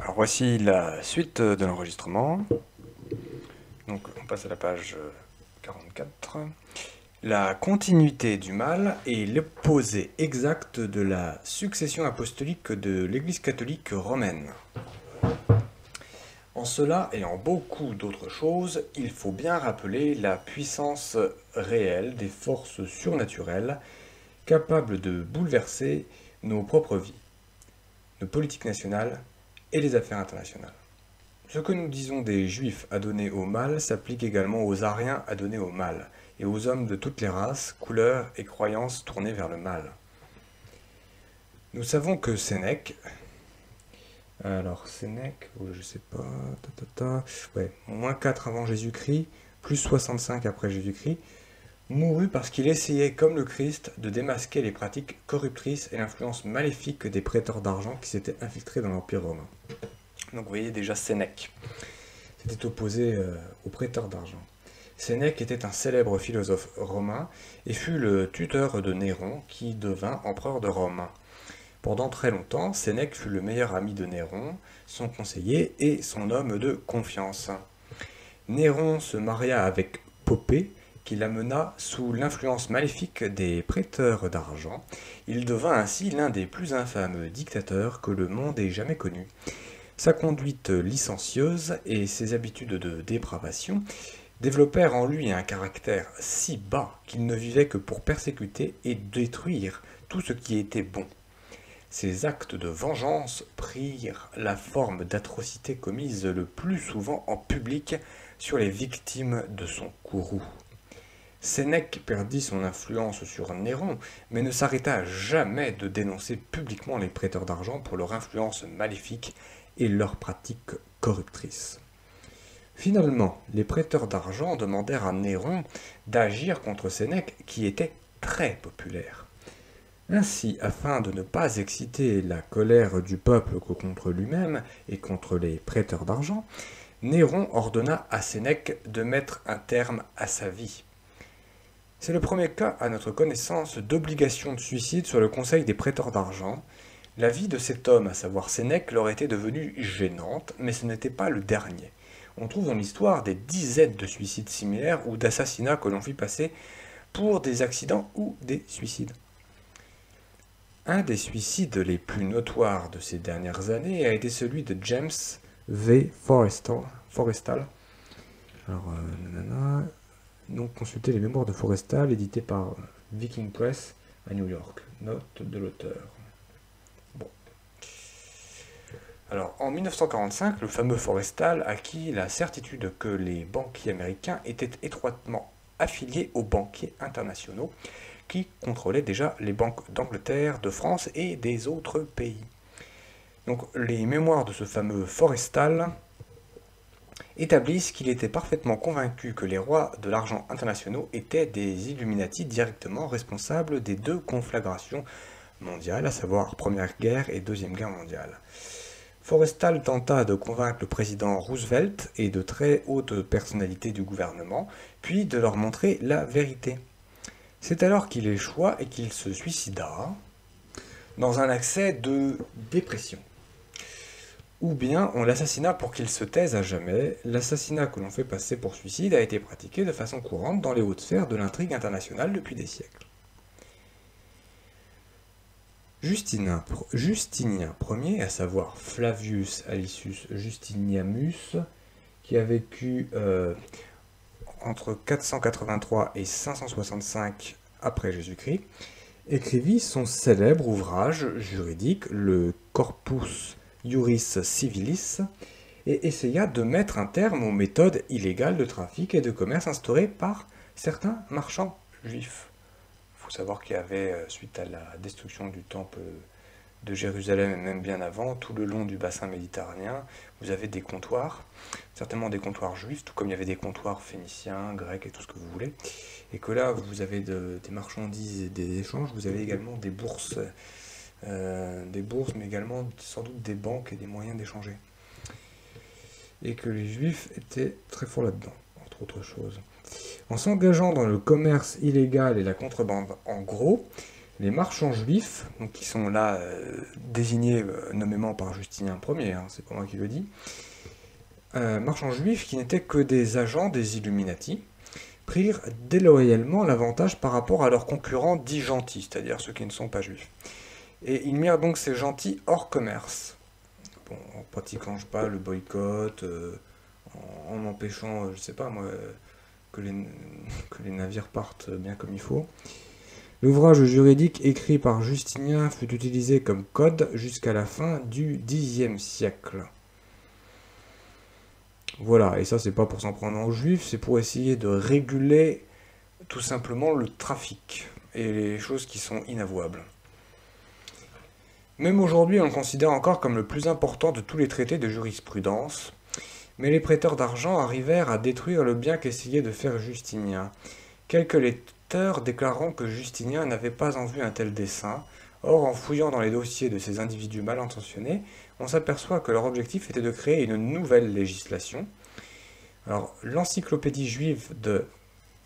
Alors voici la suite de l'enregistrement. Donc on passe à la page 44. La continuité du mal est l'opposé exact de la succession apostolique de l'Église catholique romaine. En cela et en beaucoup d'autres choses, il faut bien rappeler la puissance réelle des forces surnaturelles capables de bouleverser nos propres vies, nos politiques nationales et les affaires internationales. Ce que nous disons des Juifs adonnés au mal s'applique également aux Ariens adonnés au mal, et aux hommes de toutes les races, couleurs et croyances tournés vers le mal. Nous savons que Sénèque, je sais pas, ouais, moins 4 avant Jésus-Christ, plus 65 après Jésus-Christ, mourut parce qu'il essayait, comme le Christ, de démasquer les pratiques corruptrices et l'influence maléfique des prêteurs d'argent qui s'étaient infiltrés dans l'Empire romain. Donc vous voyez déjà Sénèque s'était opposé aux prêteurs d'argent. Sénèque était un célèbre philosophe romain et fut le tuteur de Néron qui devint empereur de Rome. Pendant très longtemps, Sénèque fut le meilleur ami de Néron, son conseiller et son homme de confiance. Néron se maria avec Poppée, qui l'amena sous l'influence maléfique des prêteurs d'argent. Il devint ainsi l'un des plus infâmes dictateurs que le monde ait jamais connus. Sa conduite licencieuse et ses habitudes de dépravation développèrent en lui un caractère si bas qu'il ne vivait que pour persécuter et détruire tout ce qui était bon. Ses actes de vengeance prirent la forme d'atrocités commises le plus souvent en public sur les victimes de son courroux. Sénèque perdit son influence sur Néron, mais ne s'arrêta jamais de dénoncer publiquement les prêteurs d'argent pour leur influence maléfique et leurs pratiques corruptrices. Finalement, les prêteurs d'argent demandèrent à Néron d'agir contre Sénèque, qui était très populaire. Ainsi, afin de ne pas exciter la colère du peuple contre lui-même et contre les prêteurs d'argent, Néron ordonna à Sénèque de mettre un terme à sa vie. C'est le premier cas, à notre connaissance, d'obligation de suicide sur le conseil des prêteurs d'argent. La vie de cet homme, à savoir Sénèque, leur était devenue gênante, mais ce n'était pas le dernier. On trouve dans l'histoire des dizaines de suicides similaires ou d'assassinats que l'on fit passer pour des accidents ou des suicides. Un des suicides les plus notoires de ces dernières années a été celui de James V. Forrestal. Donc consultez les mémoires de Forrestal, édités par Viking Press à New York. Note de l'auteur. Bon. Alors, en 1945, le fameux Forrestal acquit la certitude que les banquiers américains étaient étroitement affiliés aux banquiers internationaux qui contrôlaient déjà les banques d'Angleterre, de France et des autres pays. Donc, les mémoires de ce fameux Forrestal établissent qu'il était parfaitement convaincu que les rois de l'argent internationaux étaient des Illuminati directement responsables des deux conflagrations mondiales, à savoir Première Guerre et Deuxième Guerre mondiale. Forrestal tenta de convaincre le président Roosevelt et de très hautes personnalités du gouvernement, puis de leur montrer la vérité. C'est alors qu'il échoua et qu'il se suicida dans un accès de dépression. Ou bien on l'assassina pour qu'il se taise à jamais. L'assassinat que l'on fait passer pour suicide a été pratiqué de façon courante dans les hautes sphères de l'intrigue internationale depuis des siècles. Justinien Ier, à savoir Flavius Alicius Justinianus, qui a vécu entre 483 et 565 après Jésus-Christ, écrivit son célèbre ouvrage juridique, le Corpus Juris Civilis, et essaya de mettre un terme aux méthodes illégales de trafic et de commerce instaurées par certains marchands juifs. Il faut savoir qu'il y avait, suite à la destruction du temple de Jérusalem, et même bien avant, tout le long du bassin méditerranéen, vous avez des comptoirs, certainement des comptoirs juifs, tout comme il y avait des comptoirs phéniciens, grecs et tout ce que vous voulez, et que là, vous avez des marchandises et des échanges, vous avez également des bourses, mais également sans doute des banques et des moyens d'échanger. Et que les juifs étaient très forts là-dedans, entre autres choses. En s'engageant dans le commerce illégal et la contrebande en gros, Les marchands juifs, donc qui sont là désignés nommément par Justinien Ier, hein, c'est pas moi qui le dis, marchands juifs qui n'étaient que des agents des Illuminati, prirent déloyalement l'avantage par rapport à leurs concurrents dits gentils, c'est-à-dire ceux qui ne sont pas juifs. Et ils mirent donc ces gentils hors commerce, bon, en pratiquant, je sais pas, le boycott, en empêchant, je sais pas moi, que les, que les navires partent bien comme il faut. L'ouvrage juridique écrit par Justinien fut utilisé comme code jusqu'à la fin du Xe siècle. Voilà, et ça c'est pas pour s'en prendre aux juifs, c'est pour essayer de réguler tout simplement le trafic et les choses qui sont inavouables. Même aujourd'hui, on le considère encore comme le plus important de tous les traités de jurisprudence, mais les prêteurs d'argent arrivèrent à détruire le bien qu'essayait de faire Justinien. Quelques lecteurs déclareront que Justinien n'avait pas en vue un tel dessein. Or, en fouillant dans les dossiers de ces individus mal intentionnés, on s'aperçoit que leur objectif était de créer une nouvelle législation. Alors, l'encyclopédie juive de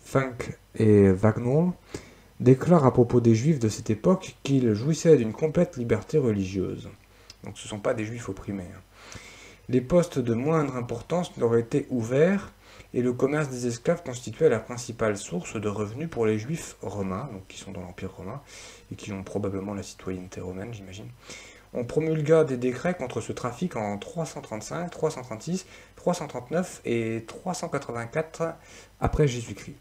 Funk et Wagnall déclare à propos des juifs de cette époque qu'ils jouissaient d'une complète liberté religieuse. Donc ce ne sont pas des juifs opprimés. Les postes de moindre importance leur étaient ouverts et le commerce des esclaves constituait la principale source de revenus pour les juifs romains, donc qui sont dans l'Empire romain et qui ont probablement la citoyenneté romaine, j'imagine. On promulgua des décrets contre ce trafic en 335, 336, 339 et 384 après Jésus-Christ.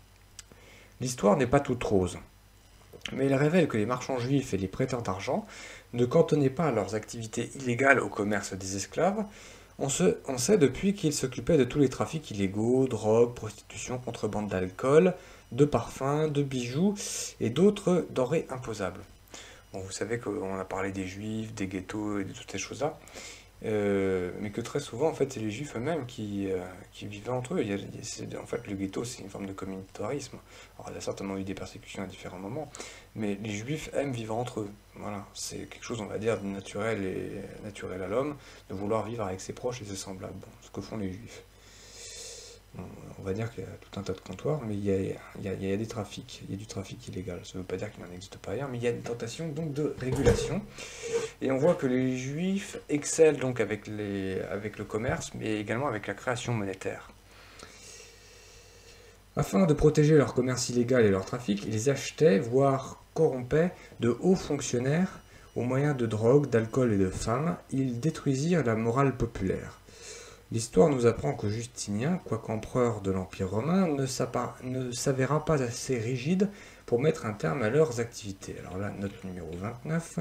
L'histoire n'est pas toute rose, mais il révèle que les marchands juifs et les prêteurs d'argent ne cantonnaient pas leurs activités illégales au commerce des esclaves. On sait depuis qu'ils s'occupaient de tous les trafics illégaux, drogue, prostitution, contrebande d'alcool, de parfums, de bijoux et d'autres denrées imposables. Bon, vous savez qu'on a parlé des juifs, des ghettos et de toutes ces choses-là, mais que très souvent, en fait, c'est les juifs eux-mêmes qui vivaient entre eux. En fait, le ghetto, c'est une forme de communautarisme. Alors, il y a certainement eu des persécutions à différents moments, mais les juifs aiment vivre entre eux. Voilà, c'est quelque chose, on va dire, de naturel à l'homme, de vouloir vivre avec ses proches et ses semblables. Bon, ce que font les juifs. Bon, on va dire qu'il y a tout un tas de comptoirs, mais il y a des trafics, il y a du trafic illégal. Ça ne veut pas dire qu'il n'en existe pas ailleurs, mais il y a une tentation donc de régulation. Et on voit que les juifs excellent donc avec le commerce, mais également avec la création monétaire. Afin de protéger leur commerce illégal et leur trafic, ils achetaient, voire corrompaient, de hauts fonctionnaires au moyen de drogue, d'alcool et de femmes. Ils détruisirent la morale populaire. L'histoire nous apprend que Justinien, quoique empereur de l'Empire romain, ne s'avéra pas assez rigide pour mettre un terme à leurs activités. Alors là, note numéro 29,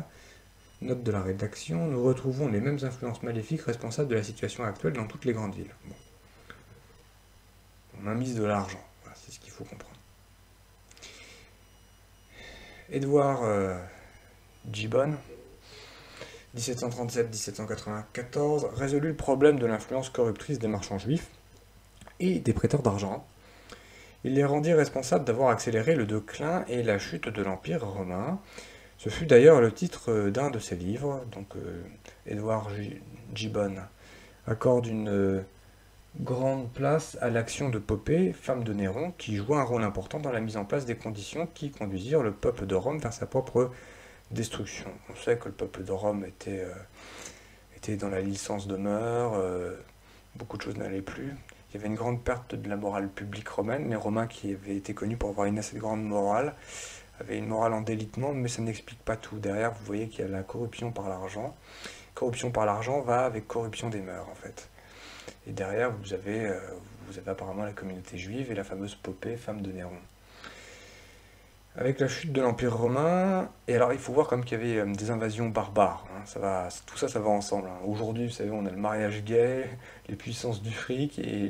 note de la rédaction, nous retrouvons les mêmes influences maléfiques responsables de la situation actuelle dans toutes les grandes villes. Bon. On a mis de l'argent, voilà, c'est ce qu'il faut comprendre. Edward Gibbon, 1737-1794, résolut le problème de l'influence corruptrice des marchands juifs et des prêteurs d'argent. Il les rendit responsables d'avoir accéléré le déclin et la chute de l'Empire romain. Ce fut d'ailleurs le titre d'un de ses livres. Donc, Edward Gibbon accorde une grande place à l'action de Poppée, femme de Néron, qui joua un rôle important dans la mise en place des conditions qui conduisirent le peuple de Rome vers sa propre destruction. On sait que le peuple de Rome était dans la licence de mœurs, beaucoup de choses n'allaient plus. Il y avait une grande perte de la morale publique romaine. Les Romains, qui avaient été connus pour avoir une assez grande morale, avaient une morale en délitement, mais ça n'explique pas tout. Derrière, vous voyez qu'il y a la corruption par l'argent. Corruption par l'argent va avec corruption des mœurs, en fait. Et derrière, vous avez apparemment la communauté juive et la fameuse Poppée, femme de Néron. Avec la chute de l'Empire romain, et alors il faut voir comme qu'il y avait des invasions barbares, hein, tout ça, ça va ensemble. Hein. Aujourd'hui, vous savez, on a le mariage gay, les puissances du fric et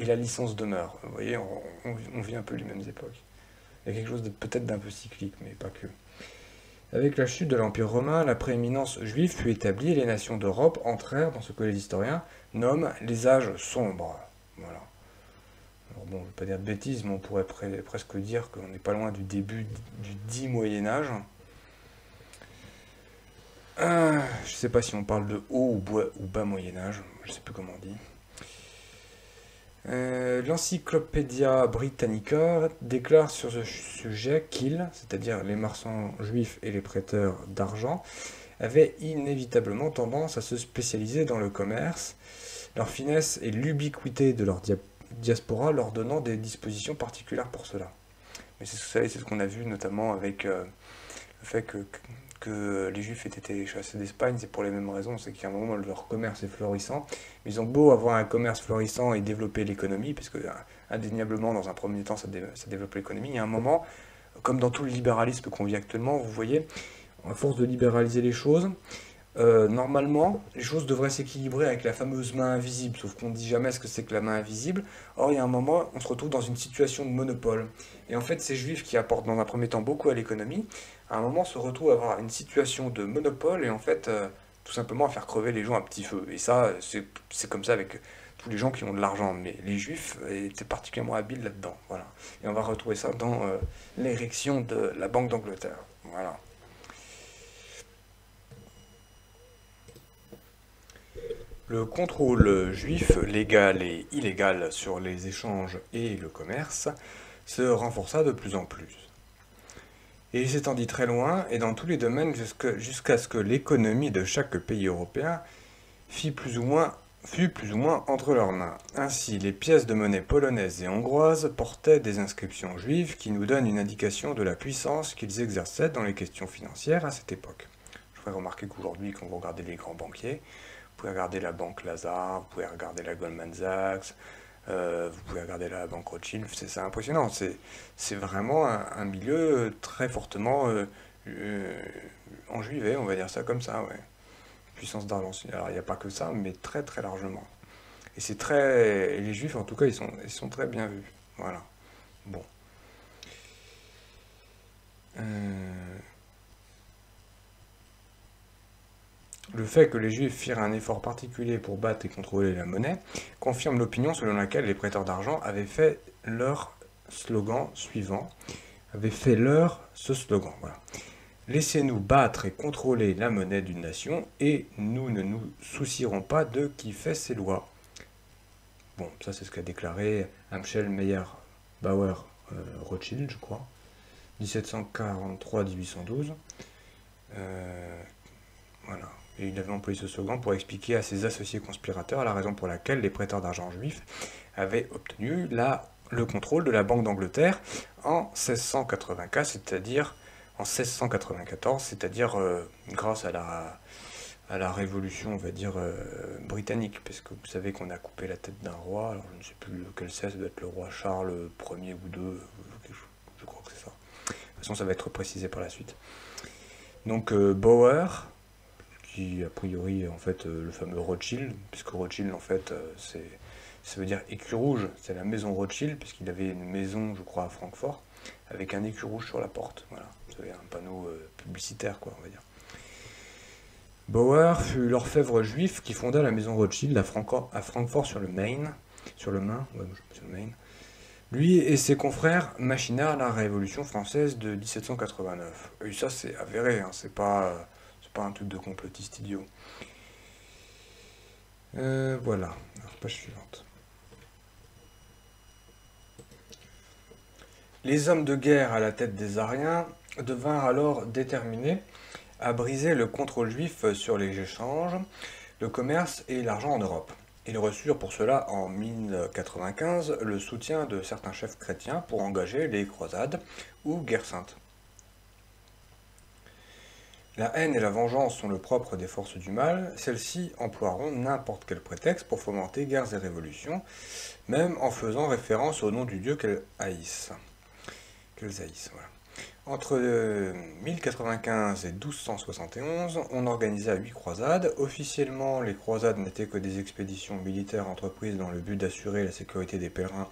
la licence de mœurs. Vous voyez, on vit un peu les mêmes époques. Il y a quelque chose peut-être d'un peu cyclique, mais pas que. Avec la chute de l'Empire romain, la prééminence juive fut établie et les nations d'Europe entrèrent dans ce que les historiens nomment les âges sombres. Voilà. Alors bon, je ne veux pas dire de bêtises, mais on pourrait presque dire qu'on n'est pas loin du début du dit Moyen-Âge. Je ne sais pas si on parle de haut ou bas Moyen-Âge, je ne sais plus comment on dit. L'Encyclopædia Britannica déclare sur ce sujet qu'ils, c'est-à-dire les marchands juifs et les prêteurs d'argent, avaient inévitablement tendance à se spécialiser dans le commerce, leur finesse et l'ubiquité de leur diaspora leur donnant des dispositions particulières pour cela. Mais c'est ce qu'on a vu notamment avec le fait que les Juifs aient été chassés d'Espagne, c'est pour les mêmes raisons, c'est qu'à un moment leur commerce est florissant, mais ils ont beau avoir un commerce florissant et développer l'économie, parce que indéniablement dans un premier temps ça développe l'économie, il y a un moment, comme dans tout le libéralisme qu'on vit actuellement, vous voyez, à force de libéraliser les choses, normalement, les choses devraient s'équilibrer avec la fameuse main invisible, sauf qu'on ne dit jamais ce que c'est que la main invisible. Or, il y a un moment, on se retrouve dans une situation de monopole. Et en fait, ces juifs qui apportent dans un premier temps beaucoup à l'économie, à un moment se retrouvent à avoir une situation de monopole et en fait, tout simplement à faire crever les gens à petit feu. Et ça, c'est comme ça avec tous les gens qui ont de l'argent. Mais les juifs étaient particulièrement habiles là-dedans. Voilà. Et on va retrouver ça dans l'érection de la Banque d'Angleterre. Voilà. Le contrôle juif, légal et illégal sur les échanges et le commerce, se renforça de plus en plus. Et il s'étendit très loin et dans tous les domaines jusqu'à ce que l'économie de chaque pays européen fût plus ou moins entre leurs mains. Ainsi, les pièces de monnaie polonaises et hongroises portaient des inscriptions juives qui nous donnent une indication de la puissance qu'ils exerçaient dans les questions financières à cette époque. Je ferai remarquer qu'aujourd'hui, quand vous regardez les grands banquiers, vous pouvez regarder la banque Lazare, vous pouvez regarder la Goldman Sachs, vous pouvez regarder la banque Rothschild, c'est impressionnant. C'est vraiment un milieu très fortement enjuivé, on va dire ça comme ça, ouais. Puissance d'argent. Alors il n'y a pas que ça, mais très très largement. Et c'est très. Les juifs en tout cas, ils sont très bien vus. Voilà. Bon. Le fait que les Juifs firent un effort particulier pour battre et contrôler la monnaie confirme l'opinion selon laquelle les prêteurs d'argent avaient fait leur slogan suivant. Ce slogan, voilà. Laissez-nous battre et contrôler la monnaie d'une nation et nous ne nous soucierons pas de qui fait ses lois. Bon, ça c'est ce qu'a déclaré Amschel Meyer Bauer Rothschild, je crois, 1743-1812. Voilà. Et il avait employé ce slogan pour expliquer à ses associés conspirateurs la raison pour laquelle les prêteurs d'argent juifs avaient obtenu le contrôle de la Banque d'Angleterre en 1684, c'est-à-dire en 1694, c'est-à-dire grâce à la révolution, on va dire, britannique, parce que vous savez qu'on a coupé la tête d'un roi, alors je ne sais plus lequel c'est, ça doit être le roi Charles Ier ou II, je crois que c'est ça. De toute façon, ça va être précisé par la suite. Donc Bauer, qui a priori en fait le fameux Rothschild, puisque Rothschild en fait ça veut dire écu rouge, c'est la maison Rothschild, puisqu'il avait une maison je crois à Francfort, avec un écu rouge sur la porte, voilà, vous savez, un panneau publicitaire quoi on va dire. Bauer fut l'orfèvre juif qui fonda la maison Rothschild à Francfort sur le Main, sur le Main. Lui et ses confrères machinèrent la Révolution française de 1789. Et ça c'est avéré, hein, c'est pas un truc de complotiste idiot. Voilà, alors, page suivante. Les hommes de guerre à la tête des Ariens devinrent alors déterminés à briser le contrôle juif sur les échanges, le commerce et l'argent en Europe. Ils reçurent pour cela en 1095 le soutien de certains chefs chrétiens pour engager les croisades ou guerres saintes. La haine et la vengeance sont le propre des forces du mal, celles-ci emploieront n'importe quel prétexte pour fomenter guerres et révolutions, même en faisant référence au nom du Dieu qu'elles haïssent. Voilà. Entre 1095 et 1271, on organisa 8 croisades. Officiellement, les croisades n'étaient que des expéditions militaires entreprises dans le but d'assurer la sécurité des pèlerins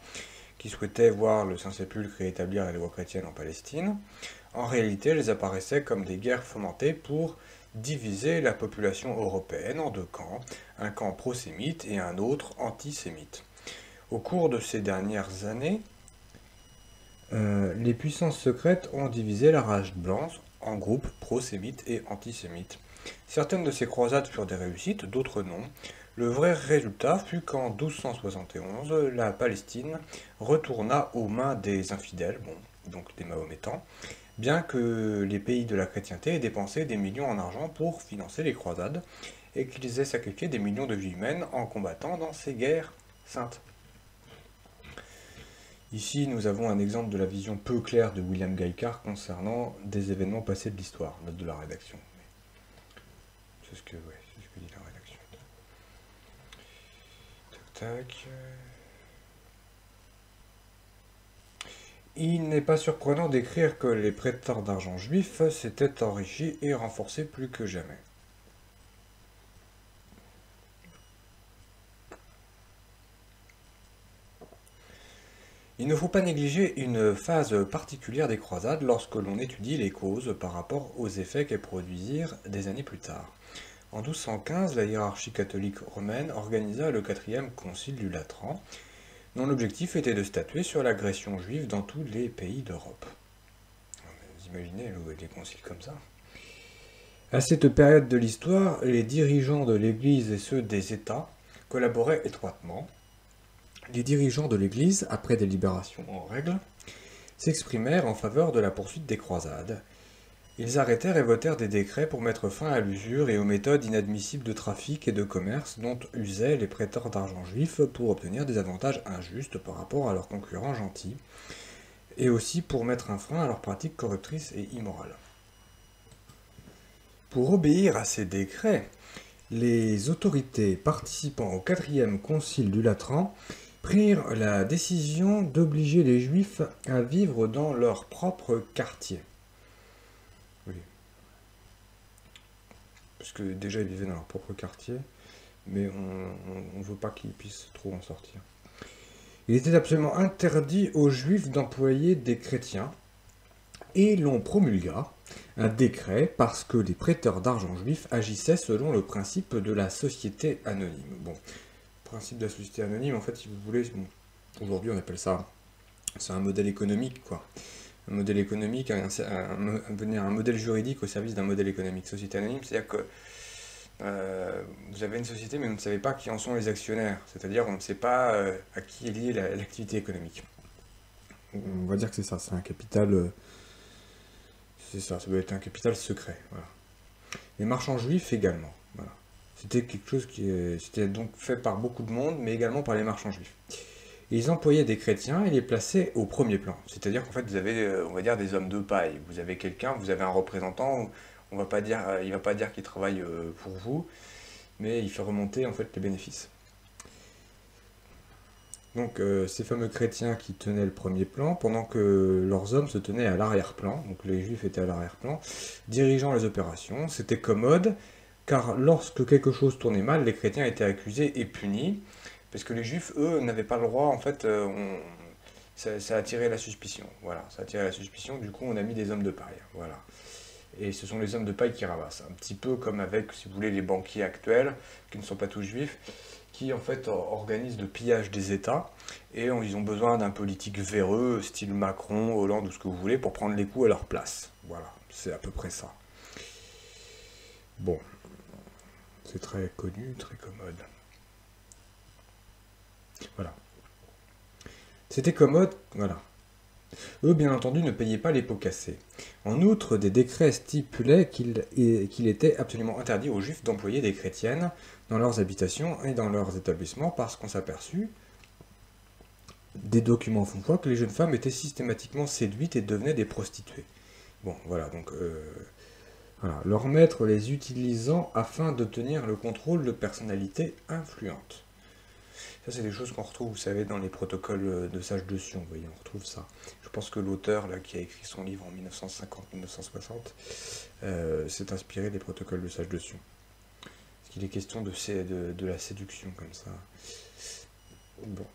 qui souhaitaient voir le Saint-Sépulcre et établir la loi chrétienne en Palestine. En réalité, elles apparaissaient comme des guerres fomentées pour diviser la population européenne en deux camps, un camp prosémite et un autre antisémite. Au cours de ces dernières années, les puissances secrètes ont divisé la race blanche en groupes prosémites et antisémites. Certaines de ces croisades furent des réussites, d'autres non. Le vrai résultat fut qu'en 1271, la Palestine retourna aux mains des infidèles, bon, donc des Mahométans, bien que les pays de la chrétienté aient dépensé des millions en argent pour financer les croisades et qu'ils aient sacrifié des millions de vies humaines en combattant dans ces guerres saintes. Ici, nous avons un exemple de la vision peu claire de William Gaillard concernant des événements passés de l'histoire, note de la rédaction. C'est ce que dit la rédaction. Tac. Il n'est pas surprenant d'écrire que les prêteurs d'argent juifs s'étaient enrichis et renforcés plus que jamais. Il ne faut pas négliger une phase particulière des croisades lorsque l'on étudie les causes par rapport aux effets qu'elles produisirent des années plus tard. En 1215, la hiérarchie catholique romaine organisa le 4e concile du Latran, dont l'objectif était de statuer sur l'agression juive dans tous les pays d'Europe. Vous imaginez les conciles comme ça? À cette période de l'histoire, les dirigeants de l'Église et ceux des États collaboraient étroitement. Les dirigeants de l'Église, après délibération en règle, s'exprimèrent en faveur de la poursuite des croisades. Ils arrêtèrent et votèrent des décrets pour mettre fin à l'usure et aux méthodes inadmissibles de trafic et de commerce dont usaient les prêteurs d'argent juifs pour obtenir des avantages injustes par rapport à leurs concurrents gentils, et aussi pour mettre un frein à leurs pratiques corruptrices et immorales. Pour obéir à ces décrets, les autorités participant au 4e concile du Latran prirent la décision d'obliger les Juifs à vivre dans leur propre quartier. Oui. Parce que déjà ils vivaient dans leur propre quartier, mais on ne veut pas qu'ils puissent trop en sortir. Il était absolument interdit aux Juifs d'employer des chrétiens, et l'on promulgua un décret parce que les prêteurs d'argent juifs agissaient selon le principe de la société anonyme. Bon, le principe de la société anonyme, en fait, si vous voulez, bon, aujourd'hui on appelle ça, c'est un modèle économique, quoi. Un modèle économique, un modèle juridique au service d'un modèle économique. Société anonyme, c'est-à-dire que vous avez une société, mais vous ne savez pas qui en sont les actionnaires. C'est-à-dire, on ne sait pas à qui est liée l'activité économique. On va dire que c'est ça, c'est un capital... c'est ça doit être un capital secret. Voilà. Les marchands juifs également. Voilà. C'était quelque chose qui c'était donc fait par beaucoup de monde, mais également par les marchands juifs. Et ils employaient des chrétiens et les plaçaient au premier plan. C'est-à-dire qu'en fait, vous avez, on va dire, des hommes de paille. Vous avez quelqu'un, vous avez un représentant, on va pas dire, il ne va pas dire qu'il travaille pour vous, mais il fait remonter en fait les bénéfices. Donc ces fameux chrétiens qui tenaient le premier plan, pendant que leurs hommes se tenaient à l'arrière-plan, donc les juifs étaient à l'arrière-plan, dirigeant les opérations. C'était commode, car lorsque quelque chose tournait mal, les chrétiens étaient accusés et punis, parce que les juifs, eux, n'avaient pas le droit, en fait, ça attirait la suspicion. Voilà, ça attirait la suspicion, du coup on a mis des hommes de paille. Voilà. Et ce sont les hommes de paille qui ramassent. Un petit peu comme avec, si vous voulez, les banquiers actuels, qui ne sont pas tous juifs, qui en fait organisent le pillage des États, et ils ont besoin d'un politique véreux, style Macron, Hollande ou ce que vous voulez, pour prendre les coups à leur place. Voilà, c'est à peu près ça. Bon, c'est très connu, très commode. Voilà. C'était commode, voilà. Eux, bien entendu, ne payaient pas les pots cassés. En outre, des décrets stipulaient qu'il était absolument interdit aux Juifs d'employer des chrétiennes dans leurs habitations et dans leurs établissements parce qu'on s'aperçut, des documents font foi, que les jeunes femmes étaient systématiquement séduites et devenaient des prostituées. Bon, voilà, donc, voilà, leurs maîtres les utilisant afin d'obtenir le contrôle de personnalités influentes. Ça, c'est des choses qu'on retrouve, vous savez, dans les protocoles de sages de Sion, vous voyez, on retrouve ça. Je pense que l'auteur, là, qui a écrit son livre en 1950-1960, s'est inspiré des protocoles de sages de Sion. Parce qu'il est question de la séduction, comme ça. Bon.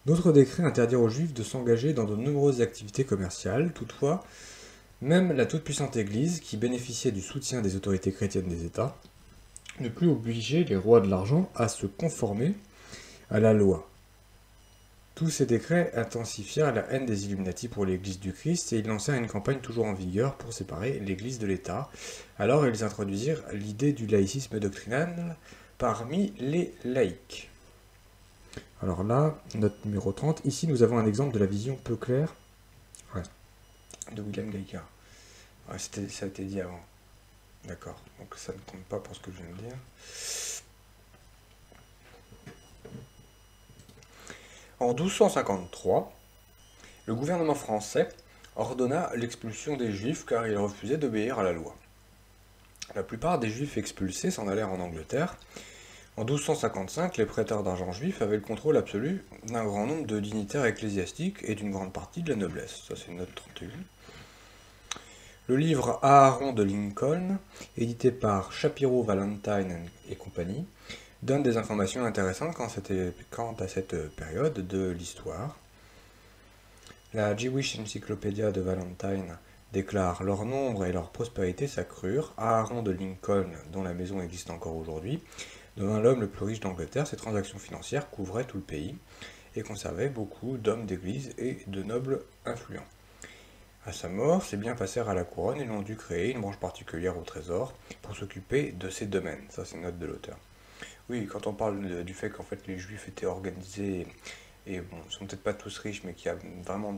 D'autres décrets interdirent aux Juifs de s'engager dans de nombreuses activités commerciales. Toutefois, même la toute-puissante Église, qui bénéficiait du soutien des autorités chrétiennes des États, ne put obliger les rois de l'argent à se conformer à la loi. Tous ces décrets intensifièrent la haine des Illuminati pour l'Église du Christ et ils lancèrent une campagne toujours en vigueur pour séparer l'Église de l'État. Alors ils introduisirent l'idée du laïcisme doctrinal parmi les laïcs. Alors là, note numéro 30, ici nous avons un exemple de la vision peu claire de William Gaillard. Ouais, ça a été dit avant. D'accord, donc ça ne compte pas pour ce que je viens de dire. En 1253, le gouvernement français ordonna l'expulsion des Juifs car ils refusaient d'obéir à la loi. La plupart des Juifs expulsés s'en allèrent en Angleterre. En 1255, les prêteurs d'argent juifs avaient le contrôle absolu d'un grand nombre de dignitaires ecclésiastiques et d'une grande partie de la noblesse. Ça, c'est note 31. Le livre Aaron de Lincoln, édité par Shapiro Valentine et compagnie, donne des informations intéressantes quant à cette période de l'histoire. La Jewish Encyclopedia de Valentine déclare « Leur nombre et leur prospérité s'accrurent. Aaron de Lincoln, dont la maison existe encore aujourd'hui, devint l'homme le plus riche d'Angleterre. Ses transactions financières couvraient tout le pays et conservaient beaucoup d'hommes d'église et de nobles influents. À sa mort, ses biens passèrent à la couronne et l'on dut créer une branche particulière au trésor pour s'occuper de ses domaines. » Ça, c'est une note de l'auteur. Oui, quand on parle du fait qu'en fait les Juifs étaient organisés, et bon, ils sont peut-être pas tous riches, mais qu'il y a vraiment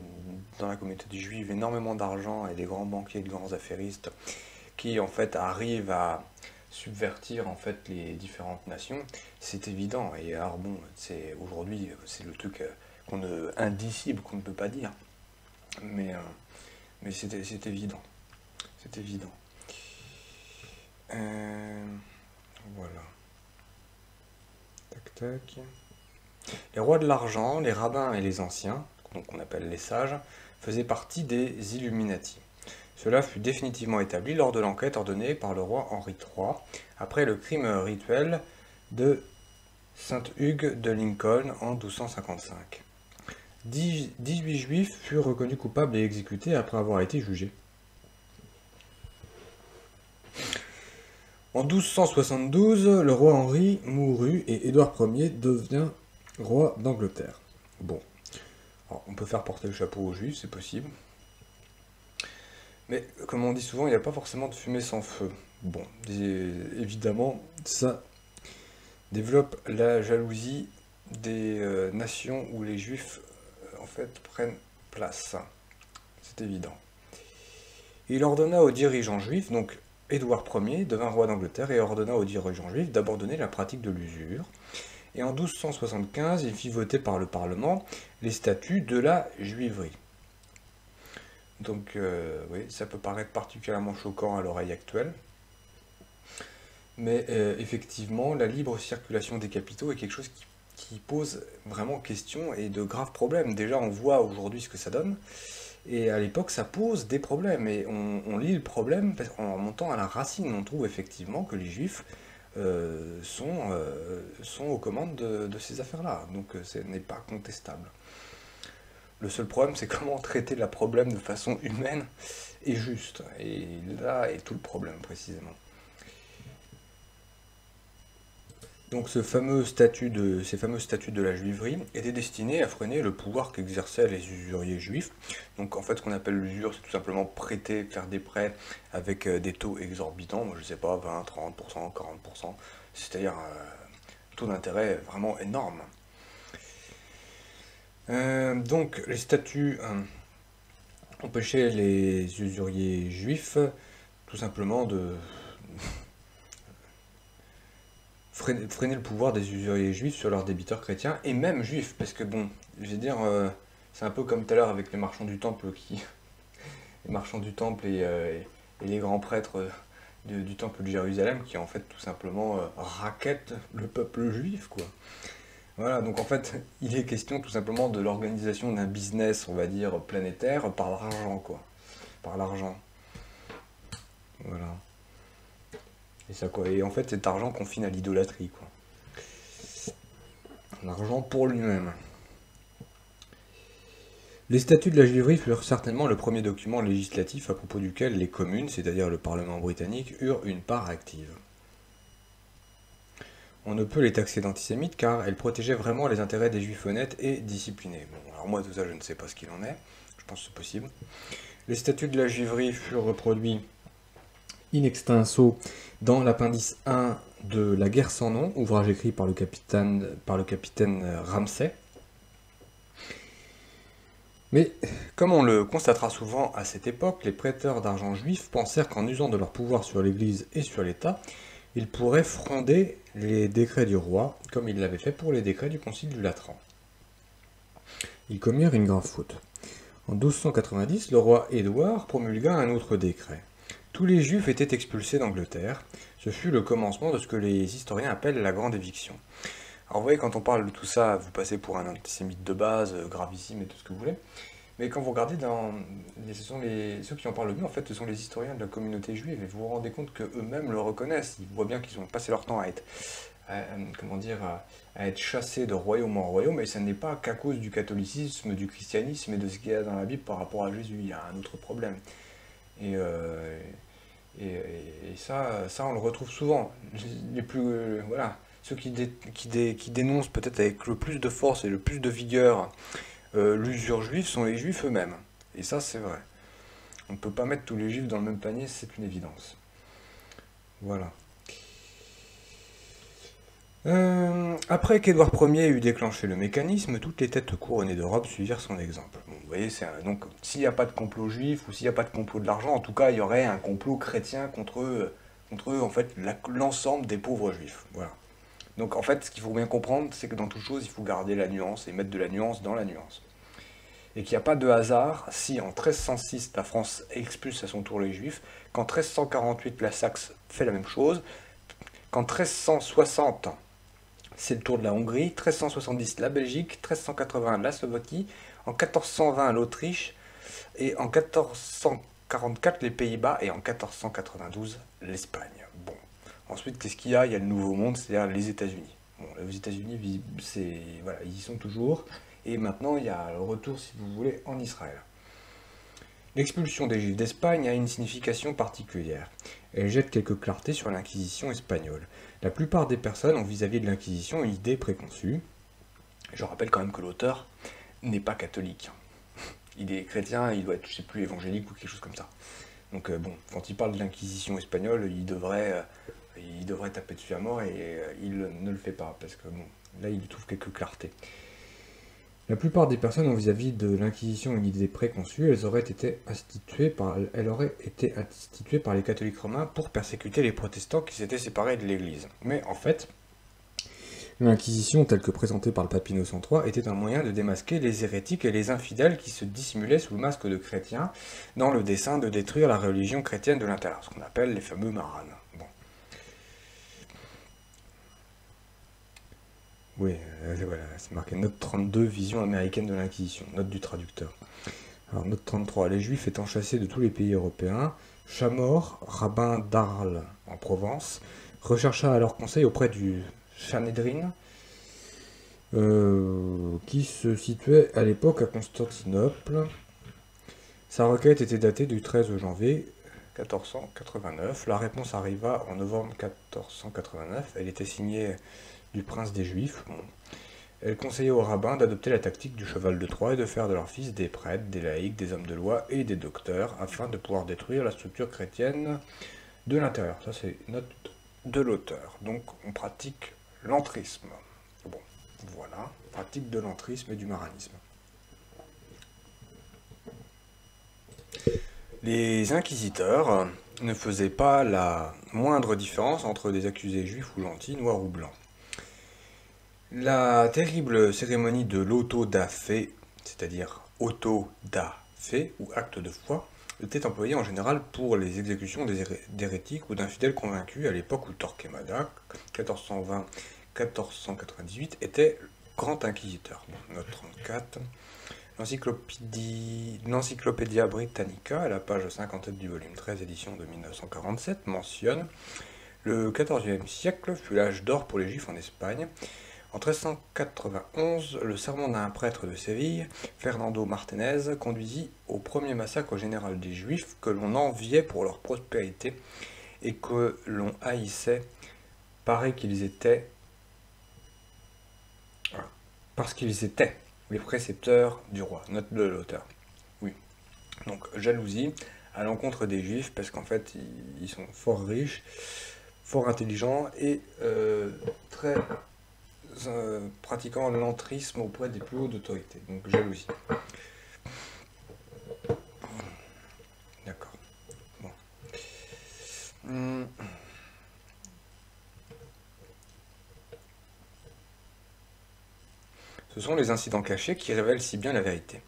dans la communauté juive énormément d'argent et des grands banquiers, de grands affairistes qui en fait arrivent à subvertir en fait les différentes nations, c'est évident. Et alors bon, aujourd'hui c'est le truc indicible qu'on ne peut pas dire, mais c'est évident, c'est évident. Voilà. Tac, tac. Les rois de l'argent, les rabbins et les anciens, donc qu'on appelle les sages, faisaient partie des Illuminati. Cela fut définitivement établi lors de l'enquête ordonnée par le roi Henri III, après le crime rituel de Saint-Hugues de Lincoln en 1255. 18 juifs furent reconnus coupables et exécutés après avoir été jugés. En 1272, le roi Henri mourut et Édouard Ier devint roi d'Angleterre. Bon, alors, on peut faire porter le chapeau aux Juifs, c'est possible. Mais comme on dit souvent, il n'y a pas forcément de fumée sans feu. Bon, évidemment, ça développe la jalousie des nations où les Juifs, en fait, prennent place. C'est évident. Il ordonna aux dirigeants juifs, donc Édouard Ier devint roi d'Angleterre et ordonna aux dirigeants juifs d'abandonner la pratique de l'usure. Et en 1275, il fit voter par le Parlement les statuts de la juiverie. Donc, oui, ça peut paraître particulièrement choquant à l'oreille actuelle. Mais effectivement, la libre circulation des capitaux est quelque chose qui pose vraiment question et de graves problèmes. Déjà, on voit aujourd'hui ce que ça donne. Et à l'époque, ça pose des problèmes. Et on lit le problème en remontant à la racine. On trouve effectivement que les Juifs sont aux commandes de ces affaires-là. Donc, ce n'est pas contestable. Le seul problème, c'est comment traiter le problème de façon humaine et juste. Et là est tout le problème, précisément. Donc ces fameux statuts de la juiverie étaient destinés à freiner le pouvoir qu'exerçaient les usuriers juifs. Donc en fait, ce qu'on appelle l'usure, c'est tout simplement prêter, faire des prêts avec des taux exorbitants, moi je sais pas, 20, 30%, 40%, c'est-à-dire un taux d'intérêt vraiment énorme. Donc les statuts empêchaient les usuriers juifs tout simplement de freiner le pouvoir des usuriers juifs sur leurs débiteurs chrétiens, et même juifs, parce que bon, je vais dire, c'est un peu comme tout à l'heure avec les marchands du temple et les grands prêtres du temple de Jérusalem qui en fait tout simplement rackettent le peuple juif, quoi. Voilà, donc en fait, il est question tout simplement de l'organisation d'un business, on va dire, planétaire par l'argent, quoi. Par l'argent. Voilà. Et ça, quoi. Et en fait, cet argent confine à l'idolâtrie, quoi. L'argent pour lui-même. Les statuts de la juiverie furent certainement le premier document législatif à propos duquel les communes, c'est-à-dire le Parlement britannique, eurent une part active. on ne peut les taxer d'antisémites car elles protégeaient vraiment les intérêts des juifs honnêtes et disciplinés. Bon, alors moi tout ça je ne sais pas ce qu'il en est, je pense que c'est possible. Les statuts de la juiverie furent reproduits in extenso dans l'appendice 1 de La guerre sans nom, ouvrage écrit par le capitaine Ramsay. Mais, comme on le constatera souvent à cette époque, les prêteurs d'argent juifs pensèrent qu'en usant de leur pouvoir sur l'Église et sur l'État, ils pourraient fronder les décrets du roi, comme ils l'avaient fait pour les décrets du Concile du Latran. Ils commirent une grave faute. En 1290, le roi Édouard promulgua un autre décret. Tous les juifs étaient expulsés d'Angleterre. Ce fut le commencement de ce que les historiens appellent la grande éviction. Alors vous voyez, quand on parle de tout ça, vous passez pour un antisémite de base, gravissime et tout ce que vous voulez. Mais quand vous regardez ceux qui en parlent le mieux, en fait, ce sont les historiens de la communauté juive, et vous vous rendez compte qu'eux-mêmes le reconnaissent. Ils voient bien qu'ils ont passé leur temps à être chassés de royaume en royaume, et ce n'est pas qu'à cause du catholicisme, du christianisme et de ce qu'il y a dans la Bible par rapport à Jésus. Il y a un autre problème. Et ça, on le retrouve souvent. Voilà, ceux qui dénoncent peut-être avec le plus de force et le plus de vigueur l'usure juive sont les juifs eux-mêmes. Et ça, c'est vrai. On ne peut pas mettre tous les juifs dans le même panier, c'est une évidence. Voilà. Après qu'Édouard Ier eut déclenché le mécanisme, toutes les têtes couronnées d'Europe suivirent son exemple. Bon, vous voyez, donc s'il n'y a pas de complot juif ou s'il n'y a pas de complot de l'argent, en tout cas, il y aurait un complot chrétien contre en fait, l'ensemble des pauvres juifs. Voilà. Donc en fait, ce qu'il faut bien comprendre, c'est que dans toute chose, il faut garder la nuance et mettre de la nuance dans la nuance. Et qu'il n'y a pas de hasard si en 1306, la France expulse à son tour les juifs, qu'en 1348, la Saxe fait la même chose, qu'en 1360, c'est le tour de la Hongrie, 1370 la Belgique, 1380 la Slovaquie, en 1420 l'Autriche, et en 1444 les Pays-Bas, et en 1492 l'Espagne. Bon. Ensuite, qu'est-ce qu'il y a? Il y a le Nouveau Monde, c'est-à-dire les États-Unis. Bon, les États-Unis, voilà, ils y sont toujours, et maintenant il y a le retour, si vous voulez, en Israël. L'expulsion des Juifs d'Espagne a une signification particulière. Elle jette quelques clartés sur l'Inquisition espagnole. La plupart des personnes ont vis-à-vis de l'Inquisition une idée préconçue. Je rappelle quand même que l'auteur n'est pas catholique. Il est chrétien, il doit être, je ne sais plus, évangélique ou quelque chose comme ça. Donc bon, quand il parle de l'Inquisition espagnole, il devrait taper dessus à mort et il ne le fait pas, parce que bon, là il trouve quelques clartés. La plupart des personnes ont vis-à-vis de l'Inquisition une idée préconçue, elle aurait été instituée par les catholiques romains pour persécuter les protestants qui s'étaient séparés de l'Église. Mais en fait, l'Inquisition, telle que présentée par le pape Innocent III, était un moyen de démasquer les hérétiques et les infidèles qui se dissimulaient sous le masque de chrétiens dans le dessein de détruire la religion chrétienne de l'intérieur, ce qu'on appelle les fameux maranes. Bon. Oui, voilà, c'est marqué note 32, vision américaine de l'Inquisition, note du traducteur. Alors, note 33, les Juifs étant chassés de tous les pays européens, Chamor, rabbin d'Arles en Provence, rechercha alors conseil auprès du Sanhédrin, qui se situait à l'époque à Constantinople. Sa requête était datée du 13 janvier 1489. La réponse arriva en novembre 1489. Elle était signée du prince des Juifs. Bon. Elle conseillait aux rabbins d'adopter la tactique du cheval de Troie et de faire de leurs fils des prêtres, des laïcs, des hommes de loi et des docteurs, afin de pouvoir détruire la structure chrétienne de l'intérieur. Ça, c'est note de l'auteur. Donc, on pratique l'entrisme. Bon, voilà, pratique de l'entrisme et du maranisme. Les inquisiteurs ne faisaient pas la moindre différence entre des accusés juifs ou gentils, noirs ou blancs. La terrible cérémonie de l'auto-da-fé, c'est-à-dire auto-da-fé ou acte de foi, était employée en général pour les exécutions d'hérétiques ou d'infidèles convaincus à l'époque où Torquemada, 1420-1498, était grand inquisiteur. Note 34. L'Encyclopædia Britannica, à la page 57 du volume 13, édition de 1947, mentionne « Le XIVe siècle fut l'âge d'or pour les Juifs en Espagne. En 1391, le sermon d'un prêtre de Séville, Fernando Martinez, conduisit au premier massacre général des Juifs que l'on enviait pour leur prospérité et que l'on haïssait, pareil qu'ils étaient parce qu'ils étaient les précepteurs du roi, note de l'auteur. Oui, donc jalousie à l'encontre des juifs, parce qu'en fait, ils sont fort riches, fort intelligents et très pratiquant l'entrisme auprès des plus hautes autorités. Donc jalousie. D'accord. Bon. Hum. Ce sont les incidents cachés qui révèlent si bien la vérité.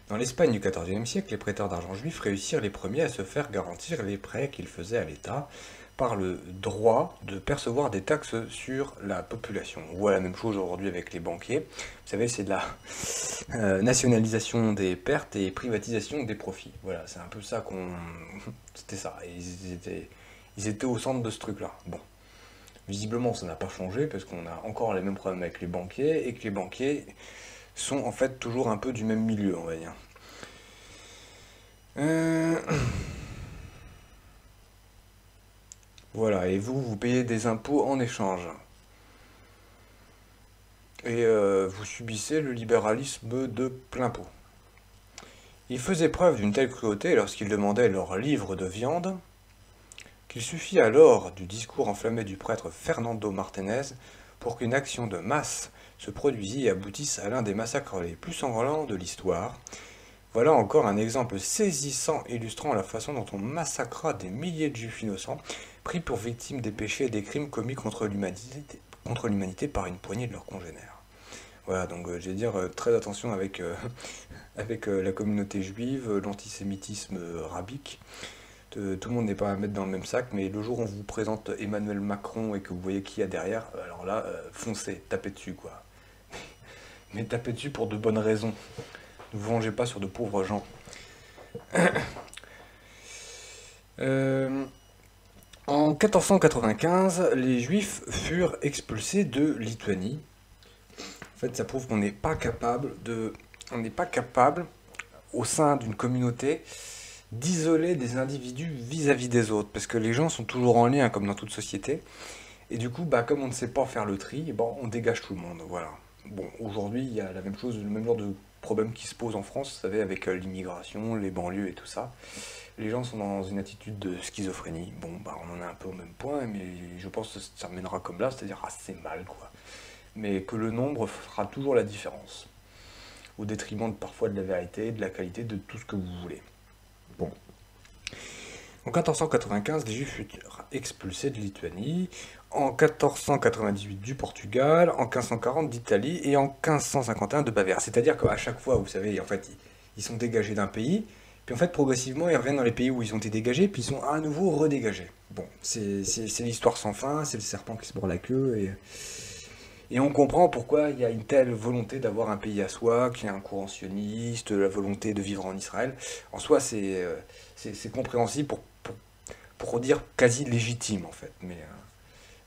Dans l'Espagne du XIVe siècle, les prêteurs d'argent juifs réussirent les premiers à se faire garantir les prêts qu'ils faisaient à l'État par le droit de percevoir des taxes sur la population. On voit la même chose aujourd'hui avec les banquiers. Vous savez, c'est de la nationalisation des pertes et privatisation des profits. Voilà, c'est un peu ça qu'on... C'était ça. Et ils étaient au centre de ce truc-là. Bon. Visiblement, ça n'a pas changé parce qu'on a encore les mêmes problèmes avec les banquiers et que les banquiers sont en fait toujours un peu du même milieu, on va dire. Euh, Voilà, et vous, vous payez des impôts en échange. Et vous subissez le libéralisme de plein pot. Ils faisaient preuve d'une telle cruauté lorsqu'ils demandaient leur livre de viande, qu'il suffit alors du discours enflammé du prêtre Fernando Martinez pour qu'une action de masse se produisît et aboutisse à l'un des massacres les plus sanglants de l'histoire. Voilà encore un exemple saisissant illustrant la façon dont on massacra des milliers de juifs innocents, pris pour victimes des péchés et des crimes commis contre l'humanité par une poignée de leurs congénères. Voilà, donc je vais dire très attention avec, avec la communauté juive, l'antisémitisme rabique. Tout le monde n'est pas à mettre dans le même sac, mais le jour où on vous présente Emmanuel Macron et que vous voyez qui y a derrière, alors là, foncez, tapez dessus, quoi. Mais tapez dessus pour de bonnes raisons. Ne vous vengez pas sur de pauvres gens. Euh, En 1495, les Juifs furent expulsés de Lituanie. En fait, ça prouve qu'on n'est pas capable on n'est pas capable, au sein d'une communauté, d'isoler des individus vis-à-vis des autres, parce que les gens sont toujours en lien, comme dans toute société. Et du coup, bah, comme on ne sait pas faire le tri, bon, on dégage tout le monde. Voilà. Bon, aujourd'hui, il y a la même chose, le même genre de problème qui se pose en France, vous savez, avec l'immigration, les banlieues et tout ça. Les gens sont dans une attitude de schizophrénie. Bon, bah, on en est un peu au même point, mais je pense que ça mènera comme là, c'est-à-dire assez mal, quoi. Mais que le nombre fera toujours la différence, au détriment parfois de la vérité, de la qualité, de tout ce que vous voulez. Bon. En 1495, les Juifs furent expulsés de Lituanie, en 1498 du Portugal, en 1540 d'Italie et en 1551 de Bavière. C'est-à-dire qu'à chaque fois, vous savez, en fait, ils sont dégagés d'un pays, puis en fait, progressivement, ils reviennent dans les pays où ils ont été dégagés, puis ils sont à nouveau redégagés. Bon, c'est l'histoire sans fin, c'est le serpent qui se mord la queue, et on comprend pourquoi il y a une telle volonté d'avoir un pays à soi, qu'il y a un courant sioniste, la volonté de vivre en Israël. En soi, c'est compréhensible pour dire quasi légitime, en fait.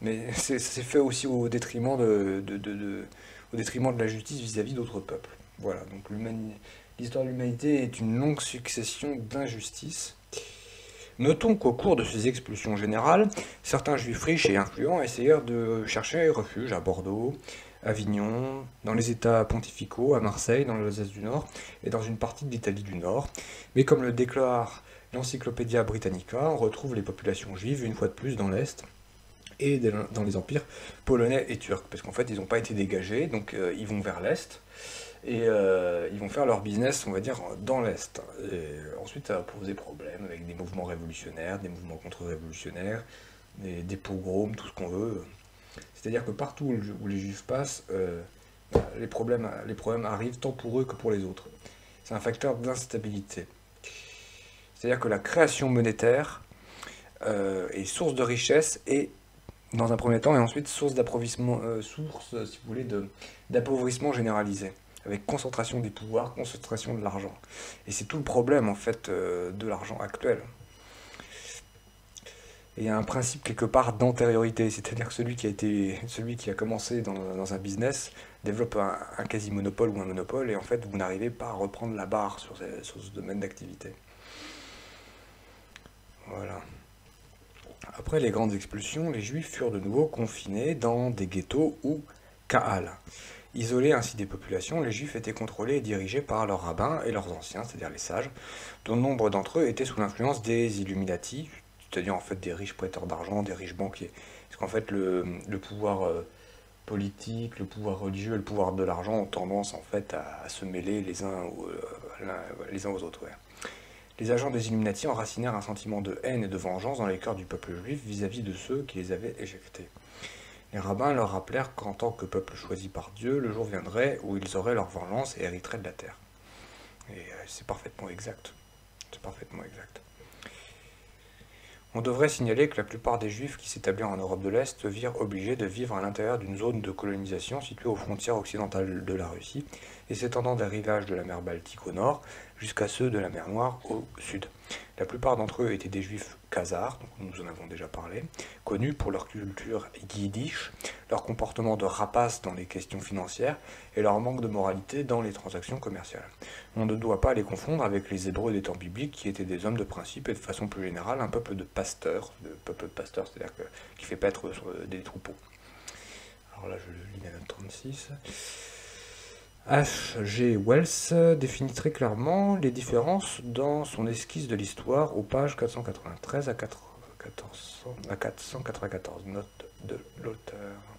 Mais c'est fait aussi au détriment au détriment de la justice vis-à-vis d'autres peuples. Voilà, donc l'histoire de l'humanité est une longue succession d'injustices. Notons qu'au cours de ces expulsions générales, certains juifs riches et influents essayèrent de chercher refuge à Bordeaux, Avignon, dans les États pontificaux, à Marseille, dans l'Alsace du Nord et dans une partie de l'Italie du Nord. Mais comme le déclare l'Encyclopédia Britannica, on retrouve les populations juives une fois de plus dans l'Est et dans les empires polonais et turcs, parce qu'en fait ils n'ont pas été dégagés, donc ils vont vers l'Est, et ils vont faire leur business, on va dire, dans l'Est. Et ensuite ça va poser problème avec des mouvements révolutionnaires, des mouvements contre-révolutionnaires, des pogroms, tout ce qu'on veut. C'est-à-dire que partout où les juifs passent, les problèmes arrivent tant pour eux que pour les autres. C'est un facteur d'instabilité. C'est-à-dire que la création monétaire est source de richesse et dans un premier temps, et ensuite source d'appauvrissement, si vous voulez, d'appauvrissement généralisé, avec concentration des pouvoirs, concentration de l'argent. Et c'est tout le problème, en fait, de l'argent actuel. Et il y a un principe, quelque part, d'antériorité, c'est-à-dire que celui qui a commencé dans un business développe un quasi-monopole ou un monopole, et en fait, vous n'arrivez pas à reprendre la barre sur ce domaine d'activité. Voilà. Après les grandes expulsions, les Juifs furent de nouveau confinés dans des ghettos ou Kahal. Isolés ainsi des populations, les Juifs étaient contrôlés et dirigés par leurs rabbins et leurs anciens, c'est-à-dire les sages, dont nombre d'entre eux étaient sous l'influence des Illuminati, c'est-à-dire en fait des riches prêteurs d'argent, des riches banquiers. Parce qu'en fait le pouvoir politique, le pouvoir religieux et le pouvoir de l'argent ont tendance en fait à se mêler les uns aux autres. Ouais. Les agents des Illuminati enracinèrent un sentiment de haine et de vengeance dans les cœurs du peuple juif vis-à-vis de ceux qui les avaient éjectés. Les rabbins leur rappelèrent qu'en tant que peuple choisi par Dieu, le jour viendrait où ils auraient leur vengeance et hériteraient de la terre. Et c'est parfaitement exact. C'est parfaitement exact. On devrait signaler que la plupart des Juifs qui s'établirent en Europe de l'Est se virent obligés de vivre à l'intérieur d'une zone de colonisation située aux frontières occidentales de la Russie et s'étendant des rivages de la mer Baltique au nord jusqu'à ceux de la mer Noire au sud. La plupart d'entre eux étaient des Juifs khazars, donc nous en avons déjà parlé, connus pour leur culture yiddish, leur comportement de rapace dans les questions financières et leur manque de moralité dans les transactions commerciales. On ne doit pas les confondre avec les Hébreux des temps bibliques qui étaient des hommes de principe et de façon plus générale un peuple de pasteurs, c'est-à-dire qui fait paître des troupeaux. Alors là je lis la note 36. H.G. Wells définit très clairement les différences dans son esquisse de l'histoire aux pages 493 à 494, note de l'auteur.